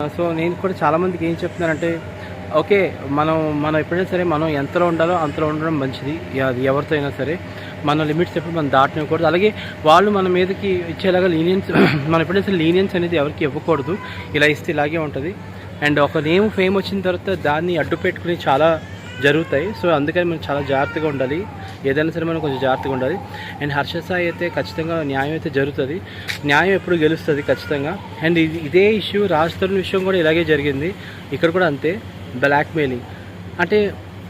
So నేను కూడా చాలామందికి ఏం చెప్తున్నానంటే, ఓకే. మనం ఎప్పుడైనా సరే మనం ఎంతలో ఉండాలో అంతలో ఉండడం మంచిది. అది ఎవరితో అయినా సరే. మన లిమిట్స్ ఎప్పుడు మనం దాటనివ్వకూడదు. అలాగే వాళ్ళు మన మీదకి ఇచ్చేలాగా లీనియన్స్ మనం ఎప్పుడైనా సరే లీనియన్స్ అనేది ఎవరికి ఇవ్వకూడదు. ఇలా ఇస్తే ఇలాగే ఉంటుంది. అండ్ ఒక నేమ్ ఫేమ్ వచ్చిన తర్వాత దాన్ని అడ్డు పెట్టుకుని చాలా జరుగుతాయి. సో అందుకని మనం చాలా జాగ్రత్తగా ఉండాలి. ఏదైనా సరే మనం కొంచెం జాగ్రత్తగా ఉండాలి. అండ్ హర్ష సాయి అయితే ఖచ్చితంగా న్యాయం అయితే జరుగుతుంది. న్యాయం ఎప్పుడు గెలుస్తుంది ఖచ్చితంగా. అండ్ ఇదే ఇష్యూ రాజ్ తరుణ్ విషయం కూడా ఇలాగే జరిగింది. ఇక్కడ కూడా అంతే. బ్లాక్మెయిలింగ్ అంటే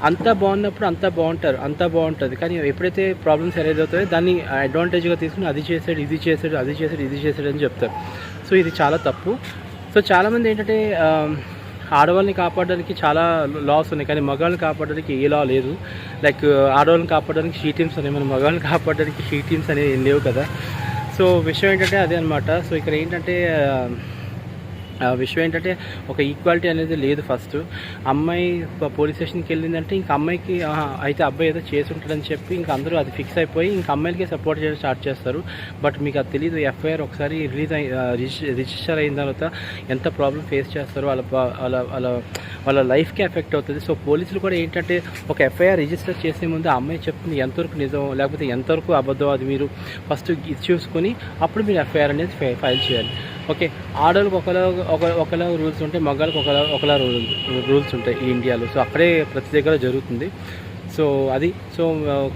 అంతా బాగున్నప్పుడు అంతా బాగుంటారు, అంతా బాగుంటుంది. కానీ ఎప్పుడైతే ప్రాబ్లమ్స్ ఎరైజ్ అవుతాయో దాన్ని అడ్వాంటేజ్గా తీసుకుని అది చేసాడు, ఇది చేసాడు, అది చేసాడు, ఇది చేసాడు అని చెప్తారు. సో ఇది చాలా తప్పు. సో చాలామంది ఏంటంటే ఆడవాళ్ళని కాపాడడానికి చాలా లాస్ ఉన్నాయి, కానీ మగవాళ్ళని కాపాడడానికి ఏ లా లేదు. లైక్ ఆడవాళ్ళని కాపాడడానికి షీ టీమ్స్ ఉన్నాయి, మన మగవాళ్ళని కాపాడడానికి షీ టీమ్స్ అనేవి ఏం లేవు కదా. సో విషయం ఏంటంటే అదే అనమాట. సో ఇక్కడ ఏంటంటే విషయం ఏంటంటే ఒక ఈక్వాలిటీ అనేది లేదు. ఫస్ట్ అమ్మాయి పోలీస్ స్టేషన్కి వెళ్ళిందంటే ఇంక అమ్మాయికి అయితే అబ్బాయి ఏదో చేసి ఉంటాడని చెప్పి ఇంక అందరూ అది ఫిక్స్ అయిపోయి ఇంక అమ్మాయిలకే సపోర్ట్ చేయడం స్టార్ట్ చేస్తారు. బట్ మీకు అది తెలియదు. ఎఫ్ఐఆర్ ఒకసారి రిజిస్టర్ అయిన తర్వాత ఎంత ప్రాబ్లం ఫేస్ చేస్తారో వాళ్ళ లైఫ్కి ఎఫెక్ట్ అవుతుంది. సో పోలీసులు కూడా ఏంటంటే ఒక ఎఫ్ఐఆర్ రిజిస్టర్ చేసే ముందు ఆ అమ్మాయి చెప్తుంది ఎంతవరకు నిజం లేకపోతే ఎంతవరకు అబద్ధం అది మీరు ఫస్ట్ చూసుకొని అప్పుడు మీరు ఎఫ్ఐఆర్ అనేది ఫైల్ చేయాలి. ఓకే. ఆడవాళ్ళకి ఒకలా రూల్స్ ఉంటాయి, మగాళ్ళకి ఒకలా రూల్స్ ఉంటాయి ఈ ఇండియాలో. సో అక్కడే ప్రతి దగ్గర జరుగుతుంది. సో అది. సో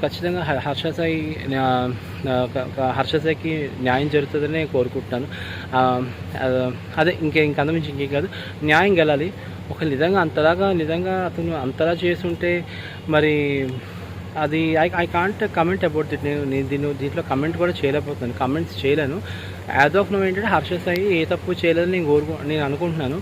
ఖచ్చితంగా హర్ష సాయికి న్యాయం జరుగుతుందని కోరుకుంటున్నాను. అదే ఇంకంతమించి ఇంకేం కాదు. న్యాయం గెలాలి. ఒక నిజంగా అతను అంతలా చేస్తుంటే మరి అది I can't comment about it. నేను దీంట్లో కమెంట్ కూడా చేయలేకపోతున్నాను, కమెంట్స్ చేయలేను. యాజ్ ఆఫ్ నౌ ఏంటంటే హర్ష సాయి ఏ తప్పు చేయలేదని నేను అనుకుంటున్నాను.